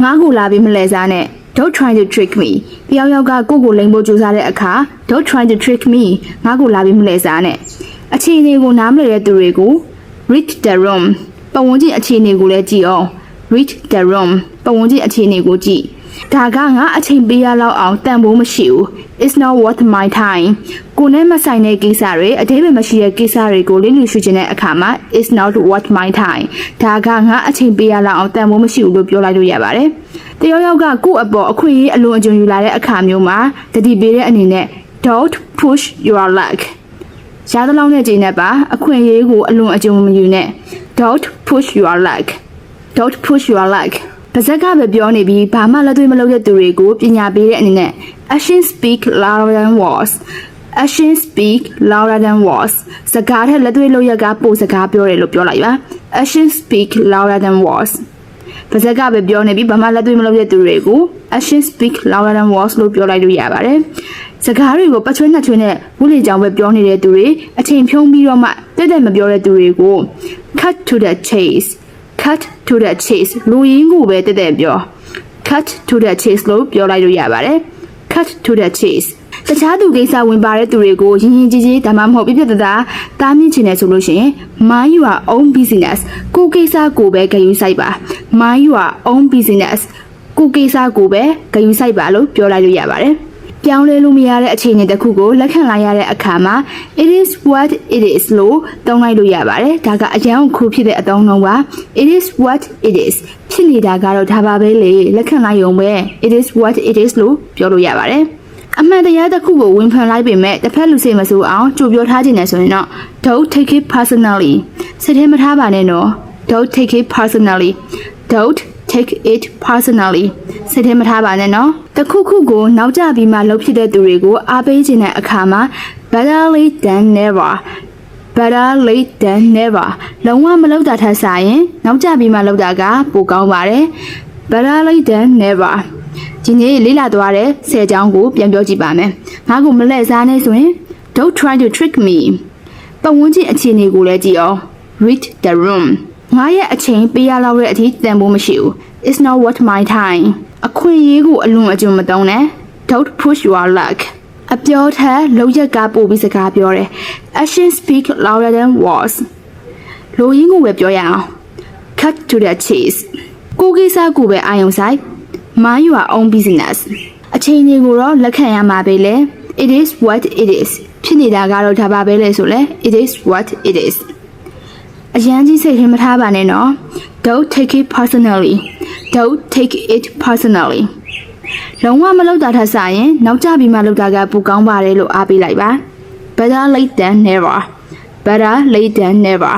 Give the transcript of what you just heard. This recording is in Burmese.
ငါ့ကိုလာပြီးမလဲစားနဲ့ Don't try to trick me တယောက်ယောက်ကကိုယ့်ကိုလိမ်ဖို့ကြိုးစားတဲ့အခါ Don't try to trick me ငါ့ကိုလာပြီးမလဲစားနဲ့အခြေအနေကိုနားမလည်တဲ့သူတွေကို read the room ပတ်ဝန်းကျင်အခြေအနေကိုလည်းကြည့်အောင် read the room ပတ်ဝန်းကျင်အခြေအနေကိုကြည့်ဒါကငါအချိန်ပေးရလောက်အောင်တန်ဖိုးမရှိဘူး It's not worth my time ကိုနဲ့မဆိုင်တဲ့ကိစ္စတွေအသေးပဲမရှိတဲ့ကိစ္စတွေကိုလင်းလူရှုချင်တဲ့အခါမှာ It's not worth my time ဒါကငါအချိန်ပေးရလောက်အောင်တန်ဖိုးမရှိဘူးလို့ပြောလိုက်လို့ရပါတယ်တယောက်ယောက်ကကိုယ့်အပေါ်အခွင့်အရေးအလွန်အကျွံယူလာတဲ့အခါမျိုးမှာတတိပေးတဲ့အနေနဲ့ Don't push your luck ရသလောက်နဲ့ကြိနေပါအခွင့်အရေးကိုအလွန်အကျွံမယူနဲ့ Don't push your luck Don't push your luck ပါဇက်ကပဲပြောနေပြီးဘာမှလက်တွေ့မလုပ်တဲ့သူတွေကိုပညာပေးတဲ့အနေနဲ့ Action speak louder than words Action speak louder than words စကားထက်လက်တွေ့လုပ်ရကပိုစကားပြောတယ်လို့ပြောလိုက်ပါ Action speak louder than words ပါဇက်ကပဲပြောနေပြီးဘာမှလက်တွေ့မလုပ်တဲ့သူတွေကို Action speak louder than words လို့ပြောလိုက်လို့ရပါတယ်စကားတွေကိုပတ်ချွေးနှက်ချွေးနဲ့ဝိလေကြောင်ပဲပြောနေတဲ့သူတွေအချိန်ဖြုံးပြီးတော့မှတက်တက်မပြောတဲ့သူတွေကို cut to the chase cut to the chase လူရင်းကိုပဲတက်တက်ပြော cut to the chase လို့ပြောလိုက်လို့ရပါတယ် cut to the chase တခြားသူကိစ္စဝင်ပါတဲ့သူတွေကိုရင်းရင်းကြီးကြီးဒါမှမဟုတ်ပြပြတသားတားမြင့်ချင်တယ်ဆိုလို့ရှိရင် mind your own business ကိုကိစ္စကိုပဲဂရုစိုက်ပါ mind your own business ကိုကိစ္စကိုပဲဂရုစိုက်ပါလို့ပြောလိုက်လို့ရပါတယ်ပြောင်းလဲလို့မရတဲ့အခြေအနေတစ်ခုကိုလက်ခံလိုက်ရတဲ့အခါမှာ it is what it is လို့သုံးလိုက်လို့ရပါတယ်ဒါကအရန်ခုဖြစ်တဲ့အသုံးနှုန်းပါ it is what it is ဖြစ်နေတာကတော့ဒါပါပဲလေလက်ခံလိုက်ရုံပဲ it is what it is လို့ပြောလို့ရပါတယ်အမှန်တရားတစ်ခုကိုဝင်ဖန်လိုက်ပေမဲ့တစ်ဖက်လူစိတ်မဆိုးအောင်ကြိုပြောထားခြင်းနဲ့ဆိုရင်တော့ don't take it personally စိတ်ထဲမထားပါနဲ့နော် don't take it personally don't take it personally စိတ်ထဲမထားပါနဲ့နော်တခုခုကိုနောက်ကျပြီးမှလှုပ်ဖြစ်တဲ့သူတွေကိုအားပေးခြင်းတဲ့အခါမှာ better late than never better late than never လုံးဝမလုပ်တာထက်စာရင်နောက်ကျပြီးမှလုပ်တာကပိုကောင်းပါတယ် better late than never ဒီနေ့လေ့လာသွားတဲ့10အကြောင်းကိုပြန်ပြောကြည့်ပါမယ်ငါ့ကိုမလှည့်စားနေဆိုရင် don't try to trick me ပတ်ဝန်းကျင်အခြေအနေကိုလည်းကြည့်အောင် read the room ငါရဲ့အချိန်ပေးရလောက်တဲ့အထိတန်ဖိုးမရှိဘူး It's not worth my time အခွင့်အရေးကိုအလွန်အကျွံမသုံးနဲ့ Don't push your luck အပြောထက်လုပ်ရက်ကပို့ပြီးစကားပြောတယ် Action speak louder than words လိုရင်းကိုပဲပြောရအောင် Cut to the chase ကိုကိစ္စကိုပဲအာရုံစိုက် Mind your own business အချိန်တွေကိုတော့လက်ခံရမှာပဲလေ It is what it is ဖြစ်နေတာကတော့ဒါပါပဲလေဆိုလဲ It is what it is အရန်ကြီးစိတ်ထဲမထားပါနဲ့နော် Don't take it personally Don't take it personally လုံးဝမလုပ်တာထက်စာရင်နောက်ကျပြီးမှလုပ်တာကပိုကောင်းပါတယ်လို့အားပေးလိုက်ပါ Better late than never Better late than never